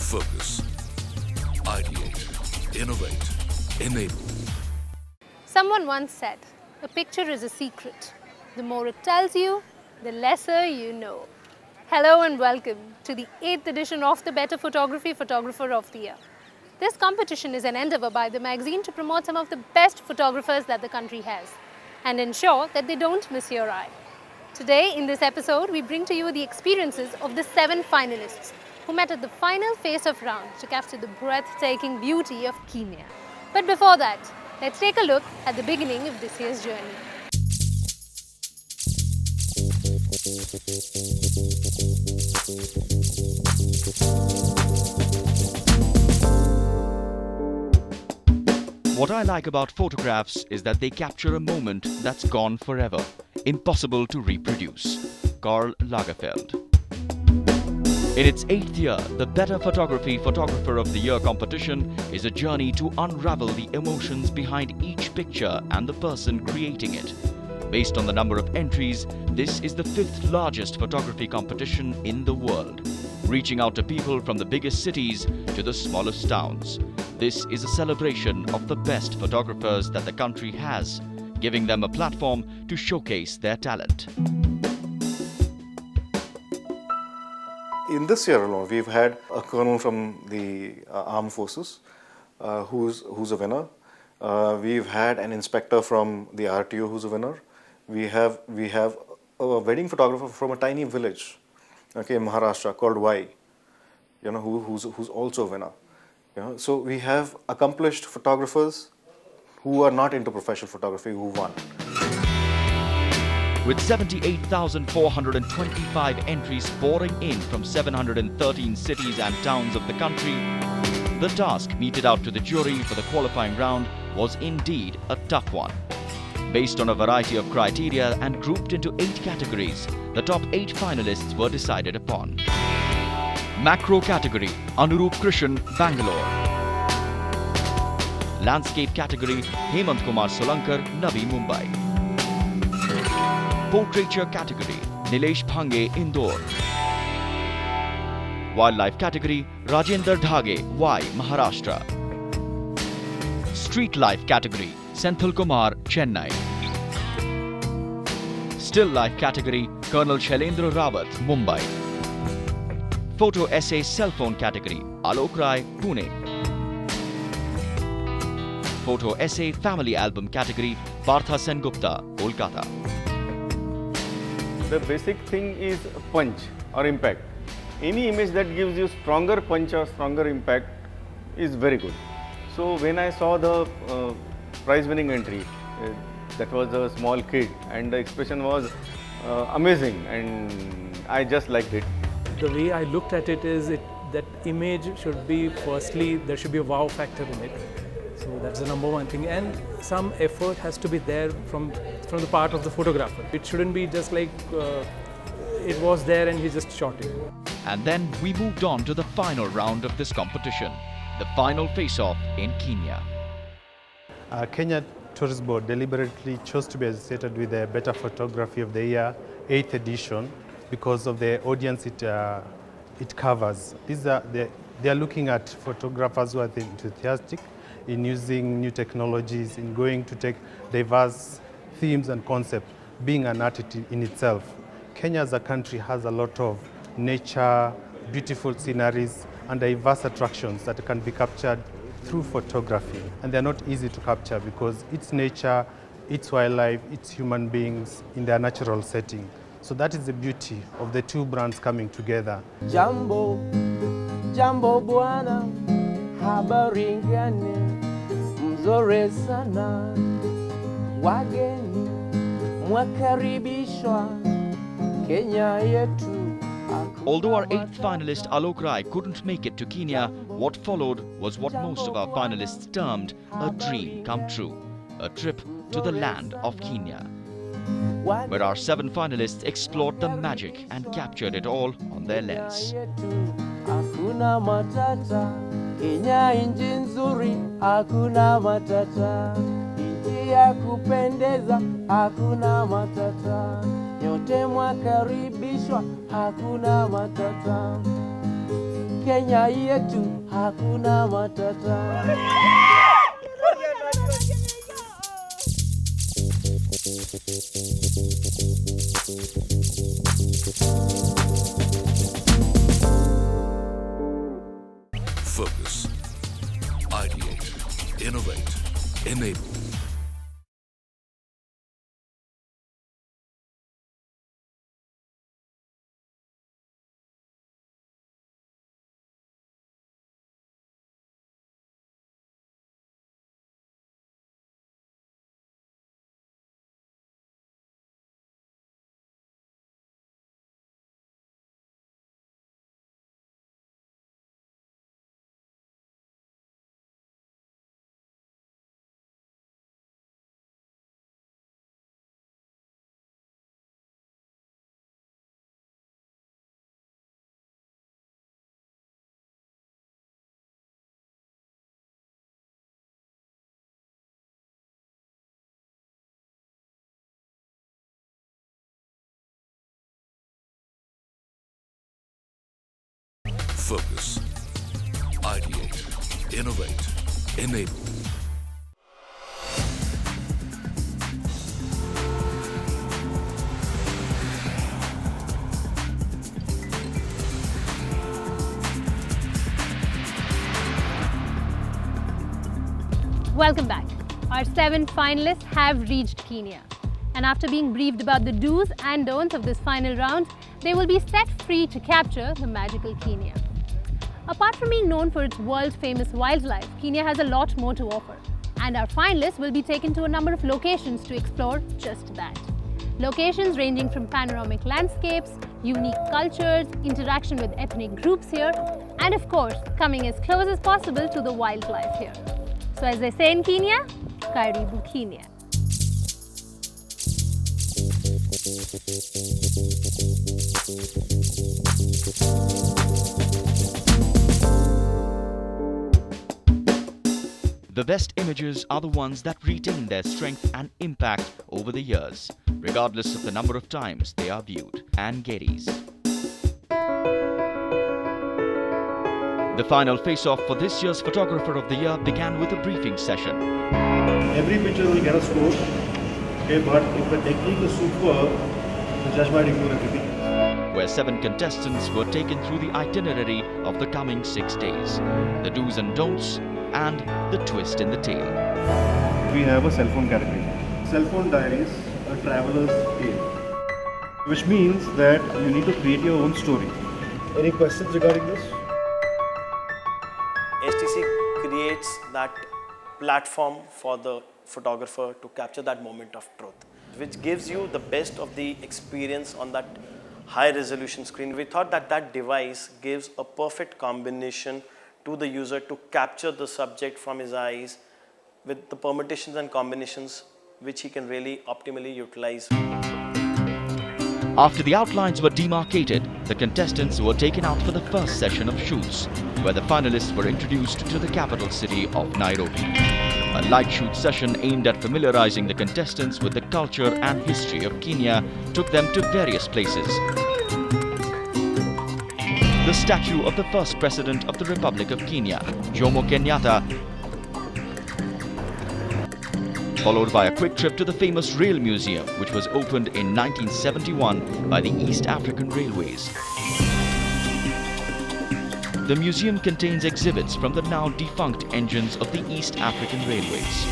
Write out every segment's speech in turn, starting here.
Focus. Ideate. Innovate. Enable. Someone once said, a picture is a secret. The more it tells you, the lesser you know. Hello and welcome to the 8th edition of the Better Photography Photographer of the Year. This competition is an endeavor by the magazine to promote some of the best photographers that the country has and ensure that they don't miss your eye. Today, in this episode, we bring to you the experiences of the 7 finalists who met at the final face-off round to capture the breathtaking beauty of Kenya. But before that, let's take a look at the beginning of this year's journey. What I like about photographs is that they capture a moment that's gone forever, impossible to reproduce. Karl Lagerfeld. In its 8th year, the Better Photography Photographer of the Year competition is a journey to unravel the emotions behind each picture and the person creating it. Based on the number of entries, this is the 5th largest photography competition in the world, reaching out to people from the biggest cities to the smallest towns. This is a celebration of the best photographers that the country has, giving them a platform to showcase their talent. In this year alone, we've had a colonel from the armed forces who's a winner. We've had an inspector from the RTO who's a winner. We have a wedding photographer from a tiny village, okay, in Maharashtra called Y, who's also a winner. So we have accomplished photographers who are not into professional photography who won. With 78,425 entries pouring in from 713 cities and towns of the country, the task meted out to the jury for the qualifying round was indeed a tough one. Based on a variety of criteria and grouped into 8 categories, the top 8 finalists were decided upon. Macro category, Anurup Krishan, Bangalore. Landscape category, Hemant Kumar Solankar, Navi Mumbai. Portraiture category, Nilesh Bhange, Indore. Wildlife category, Rajendra Dhage, Y, Maharashtra. Street life category, Senthil Kumar, Chennai. Still life category, Colonel Shailendra Rawat, Mumbai. Photo essay cell phone category, Alok Rai, Pune. Photo essay family album category, Partha Sengupta, Kolkata. The basic thing is punch or impact. Any image that gives you stronger punch or stronger impact is very good. So when I saw the prize winning entry, that was a small kid and the expression was amazing and I just liked it. The way I looked at it is that image should be, firstly, there should be a wow factor in it. So that's the number one thing, and some effort has to be there from the part of the photographer. It shouldn't be just like it was there and he just shot it. And then we moved on to the final round of this competition, the final face-off in Kenya. Kenya Tourist Board deliberately chose to be associated with the Better Photography of the Year 8th edition because of the audience it covers. They are looking at photographers who are enthusiastic in using new technologies, in going to take diverse themes and concepts, being an art in itself. Kenya as a country has a lot of nature, beautiful sceneries, and diverse attractions that can be captured through photography. And they're not easy to capture because it's nature, it's wildlife, it's human beings in their natural setting. So that is the beauty of the 2 brands coming together. Jambo, jambo bwana, habari gani, mzuri sana, wageni, mwakaribishwa, Kenya yetu. Although our 8th finalist Alok Rai couldn't make it to Kenya, what followed was what most of our finalists termed a dream come true, a trip to the land of Kenya, where our 7 finalists explored the magic and captured it all on their lens. Hakuna matata, Kenya inji nzuri, hakuna matata, inji ya kupendeza, hakuna matata, nyote mwakaribishwa, hakuna matata. Kenya yetu hakuna matata. Focus. Ideate. Innovate. Enable. Focus. Ideate. Innovate. Enable. Welcome back. Our 7 finalists have reached Kenya. And after being briefed about the do's and don'ts of this final round, they will be set free to capture the magical Kenya. Apart from being known for its world-famous wildlife, Kenya has a lot more to offer. And our finalists will be taken to a number of locations to explore just that. Locations ranging from panoramic landscapes, unique cultures, interaction with ethnic groups here, and of course, coming as close as possible to the wildlife here. So as they say in Kenya, Karibu Kenya. The best images are the ones that retain their strength and impact over the years, regardless of the number of times they are viewed. And Getty's. The final face-off for this year's Photographer of the Year began with a briefing session. Every picture will get a score, okay, but if the technique is superb, the judge might ignore everything. Where 7 contestants were taken through the itinerary of the coming 6 days, the do's and don'ts, and the twist in the tale. We have a cell phone category. Cell phone diaries, a traveler's tale, which means that you need to create your own story. Any questions regarding this? STC creates that platform for the photographer to capture that moment of truth, which gives you the best of the experience on that high resolution screen. We thought that that device gives a perfect combination to the user to capture the subject from his eyes with the permutations and combinations which he can really optimally utilize. After the outlines were demarcated, the contestants were taken out for the first session of shoots, where the finalists were introduced to the capital city of Nairobi. A light shoot session aimed at familiarizing the contestants with the culture and history of Kenya took them to various places. The statue of the first President of the Republic of Kenya, Jomo Kenyatta, followed by a quick trip to the famous Rail Museum, which was opened in 1971 by the East African Railways. The museum contains exhibits from the now defunct engines of the East African Railways.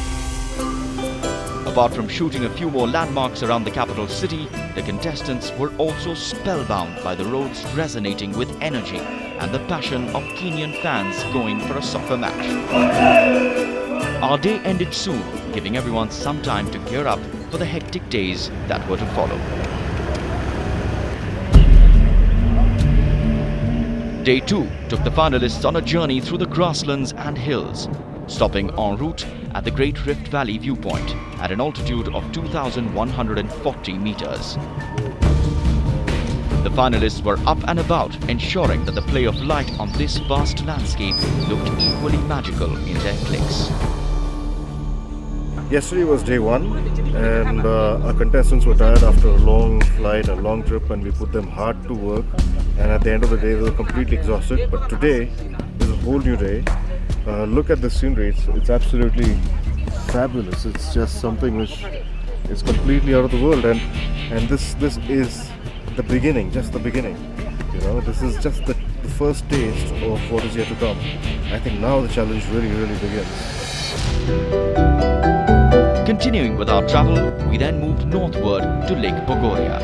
Apart from shooting a few more landmarks around the capital city, the contestants were also spellbound by the roads resonating with energy and the passion of Kenyan fans going for a soccer match. Our day ended soon, giving everyone some time to gear up for the hectic days that were to follow. Day 2 took the finalists on a journey through the grasslands and hills, stopping en route at the Great Rift Valley viewpoint at an altitude of 2,140 meters. The finalists were up and about, ensuring that the play of light on this vast landscape looked equally magical in their clicks. Yesterday was day 1, and our contestants were tired after a long flight, a long trip, and we put them hard to work and at the end of the day we were completely exhausted. But today is a whole new day. Look at the scenery, it's absolutely fabulous. It's just something which is completely out of the world, and this is the beginning, just the beginning. You know, this is just the first taste of what is yet to come. I think now the challenge really begins. Continuing with our travel, we then moved northward to Lake Bogoria.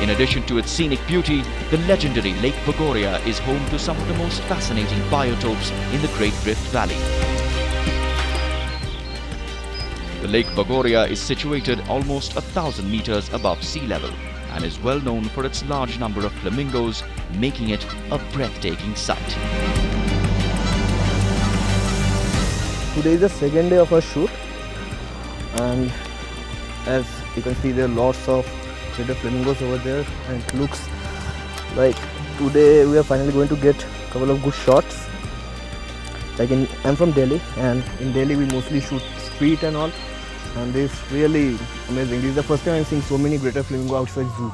In addition to its scenic beauty, the legendary Lake Bogoria is home to some of the most fascinating biotopes in the Great Rift Valley. The Lake Bogoria is situated almost 1,000 meters above sea level and is well known for its large number of flamingos, making it a breathtaking sight. Today is the second day of our shoot, and as you can see there are lots of little flamingos over there, and it looks like today we are finally going to get a couple of good shots. I'm from Delhi, and in Delhi we mostly shoot street and all, and this is really amazing. This is the first time I'm seeing so many greater flamingo outside zoo.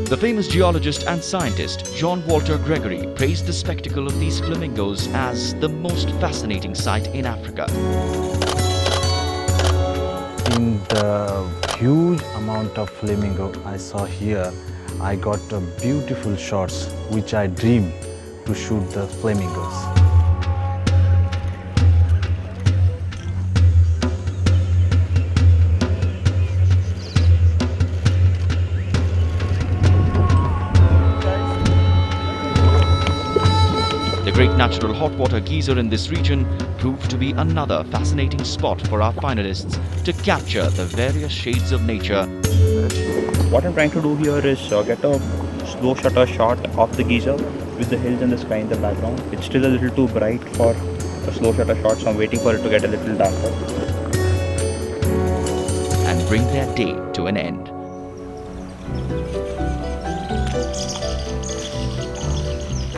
The famous geologist and scientist John Walter Gregory praised the spectacle of these flamingos as the most fascinating sight in Africa. In the huge amount of flamingo I saw here, I got beautiful shots which I dream to shoot the flamingos. The great natural hot water geyser in this region proved to be another fascinating spot for our finalists to capture the various shades of nature. What I'm trying to do here is get a slow shutter shot of the geyser with the hills and the sky in the background. It's still a little too bright for a slow shutter shot, so I'm waiting for it to get a little darker. And bring their day to an end.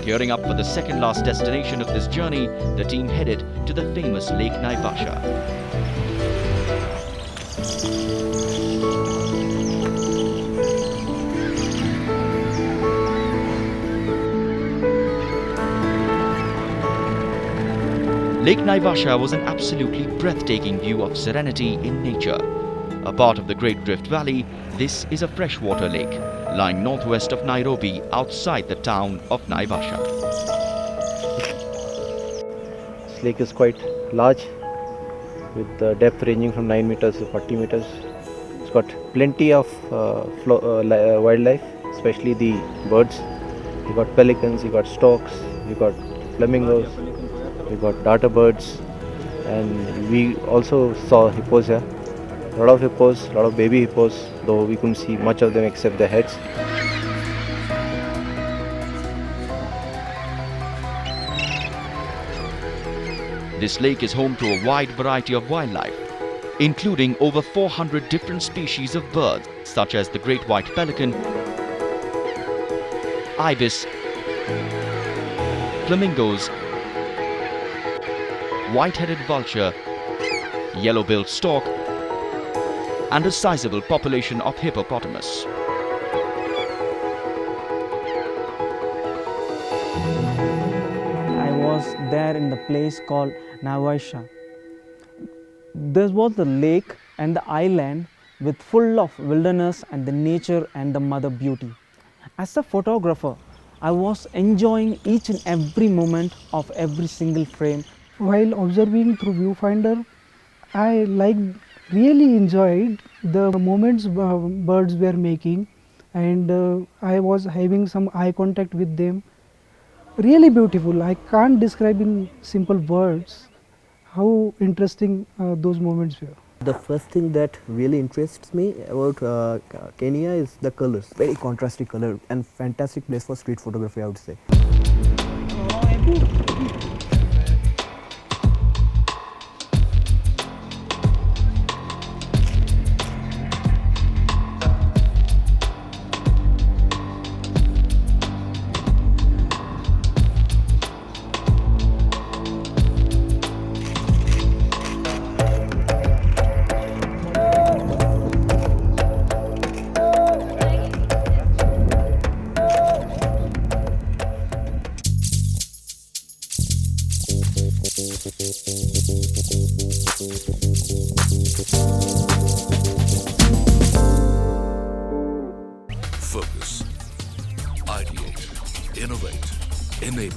Gearing up for the second last destination of this journey, the team headed to the famous Lake Naivasha. Lake Naivasha was an absolutely breathtaking view of serenity in nature. A part of the Great Rift Valley, this is a freshwater lake, lying northwest of Nairobi outside the town of Naivasha. This lake is quite large, with the depth ranging from 9 meters to 40 meters. It's got plenty of wildlife, especially the birds. You got pelicans, you got storks, you got flamingos, you got darter birds, and we also saw hippos here. A lot of hippos, a lot of baby hippos, though we couldn't see much of them except their heads. This lake is home to a wide variety of wildlife, including over 400 different species of birds, such as the great white pelican, ibis, flamingos, white-headed vulture, yellow-billed stork, and a sizable population of hippopotamus. I was there in the place called Naivasha. There was the lake and the island with full of wilderness and the nature and the mother beauty. As a photographer, I was enjoying each and every moment of every single frame. While observing through viewfinder, I really enjoyed the moments birds were making, and I was having some eye contact with them. Really beautiful. I can't describe in simple words how interesting those moments were. The first thing that really interests me about Kenya is the colors. Very contrasting color and fantastic place for street photography, I would say. focus, ideate, innovate, enable.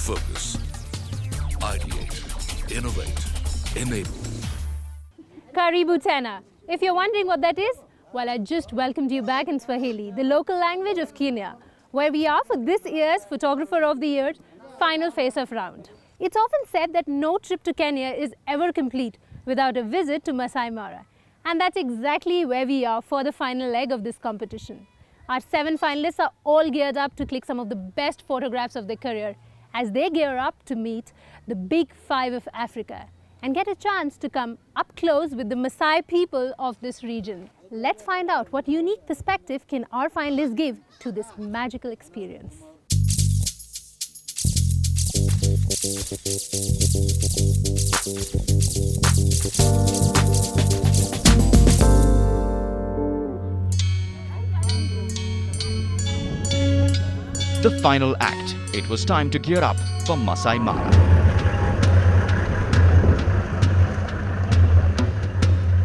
Focus, ideate, innovate, enable. Karibu tena. If you're wondering what that is, well, I just welcomed you back in Swahili, the local language of Kenya, where we are for this year's Photographer of the Year final face-off round. It's often said that no trip to Kenya is ever complete without a visit to Masai Mara. And that's exactly where we are for the final leg of this competition. Our 7 finalists are all geared up to click some of the best photographs of their career as they gear up to meet the Big Five of Africa and get a chance to come up close with the Maasai people of this region. Let's find out what unique perspective can our finalists give to this magical experience. The final act. It was time to gear up for Masai Mara.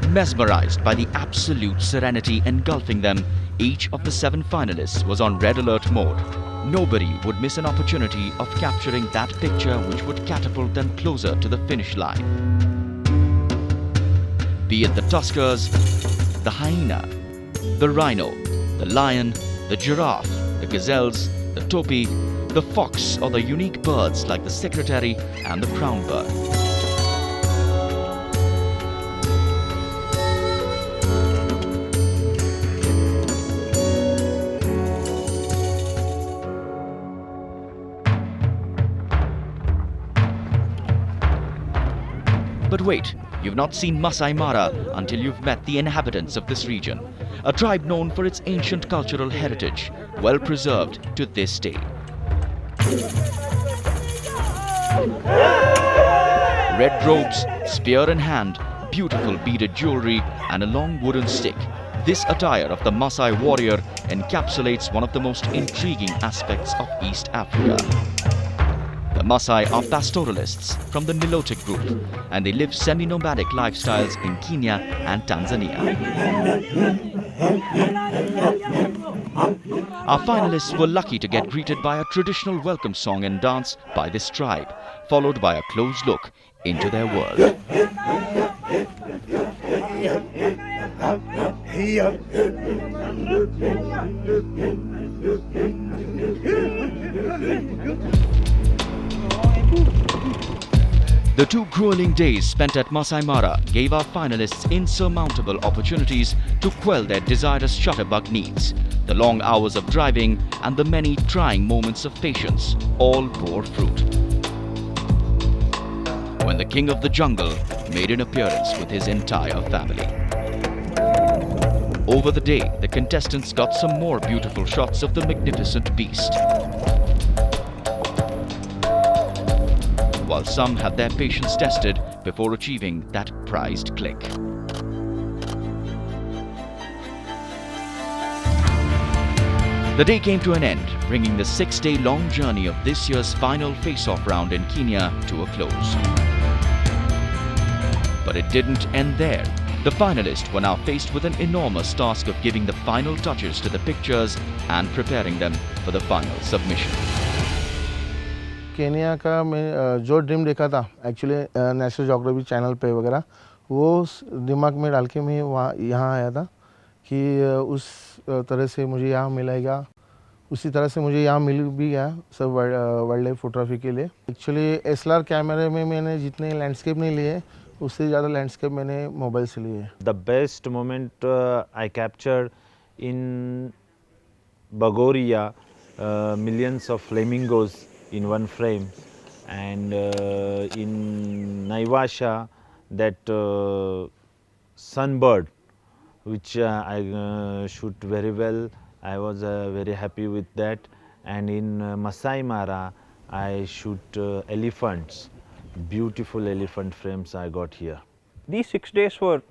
Mesmerized by the absolute serenity engulfing them, each of the 7 finalists was on red alert mode. Nobody would miss an opportunity of capturing that picture which would catapult them closer to the finish line. Be it the tuskers, the hyena, the rhino, the lion, the giraffe, the gazelles, the topi, the fox, or the unique birds like the secretary and the crown bird. But wait, you've not seen Masai Mara until you've met the inhabitants of this region, a tribe known for its ancient cultural heritage, well preserved to this day. Red robes, spear in hand, beautiful beaded jewelry and a long wooden stick. This attire of the Masai warrior encapsulates one of the most intriguing aspects of East Africa. The Maasai are pastoralists from the Nilotic group, and they live semi-nomadic lifestyles in Kenya and Tanzania. Our finalists were lucky to get greeted by a traditional welcome song and dance by this tribe, followed by a close look into their world. The 2 grueling days spent at Masai Mara gave our finalists insurmountable opportunities to quell their desirous shutterbug needs. The long hours of driving and the many trying moments of patience all bore fruit. When the king of the jungle made an appearance with his entire family. Over the day, the contestants got some more beautiful shots of the magnificent beast, while some had their patience tested before achieving that prized click. The day came to an end, bringing the 6-day-long journey of this year's final face-off round in Kenya to a close. But it didn't end there. The finalists were now faced with an enormous task of giving the final touches to the pictures and preparing them for the final submission. Kenya का मैं जो dream देखा था actually national geography channel पे वगैरह वो दिमाग में डाल के मैं वहाँ यहाँ आया था कि उस तरह से मुझे यहाँ मिलेगा उसी तरह से मुझे यहाँ मिल भी गया सब वाइल्ड लाइफ फोटोग्राफी के लिए। एक्चुअली SLR कैमरे में मैंने जितने लैंडस्केप नहीं लिए उससे ज़्यादा लैंडस्केप मैंने मोबाइल से लिए। The best moment I captured in Bogoria, millions of flamingos in one frame, and in Naivasha, that sunbird, which I shoot very well. I was very happy with that. And in Masai Mara, I shoot elephants. Beautiful elephant frames I got here. These 6 days were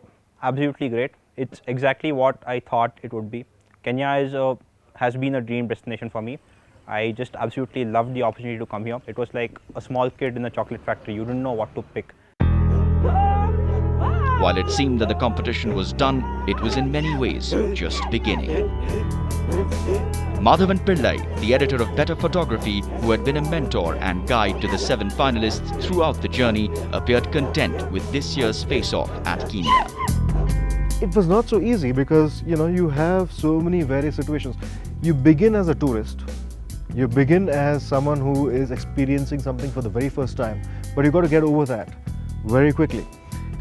absolutely great. It's exactly what I thought it would be. Kenya has been a dream destination for me. I just absolutely loved the opportunity to come here. It was like a small kid in a chocolate factory. You didn't know what to pick. While it seemed that the competition was done, it was in many ways just beginning. Madhavan Pillai, the editor of Better Photography, who had been a mentor and guide to the 7 finalists throughout the journey, appeared content with this year's face-off at Kenya. It was not so easy because you have so many various situations. You begin as a tourist, you begin as someone who is experiencing something for the very first time, but you got to get over that very quickly.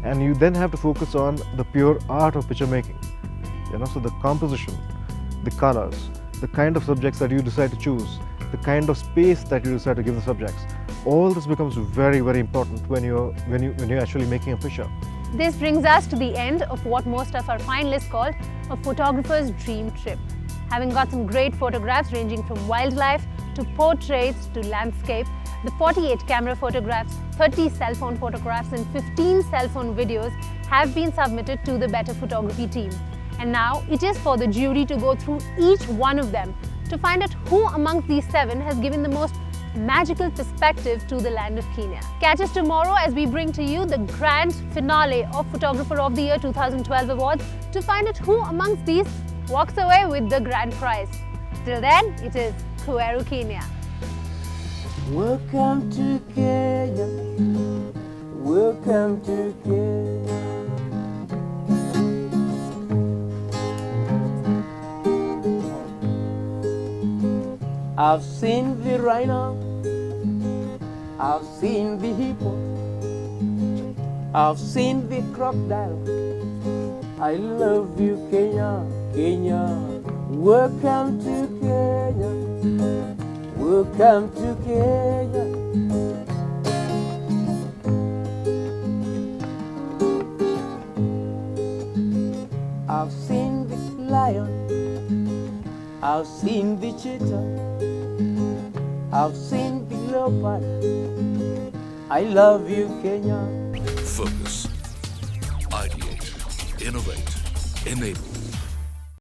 And you then have to focus on the pure art of picture making. So the composition, the colors, the kind of subjects that you decide to choose, the kind of space that you decide to give the subjects. All this becomes very, very important when you're actually making a picture. This brings us to the end of what most of our finalists called a photographer's dream trip. Having got some great photographs ranging from wildlife to portraits to landscape, the 48 camera photographs, 30 cell phone photographs and 15 cell phone videos have been submitted to the Better Photography team. And now it is for the jury to go through each one of them to find out who amongst these 7 has given the most magical perspective to the land of Kenya. Catch us tomorrow as we bring to you the grand finale of Photographer of the Year 2012 awards to find out who amongst these walks away with the grand prize. Till then, it is Kueru, Kenya. Welcome to Kenya, welcome to Kenya. I've seen the rhino, I've seen the hippo, I've seen the crocodile. I love you, Kenya, Kenya. Welcome to Kenya, welcome to Kenya. I've seen the lion, I've seen the cheetah, I've seen the leopard. I love you, Kenya. Focus, ideate, innovate, enable.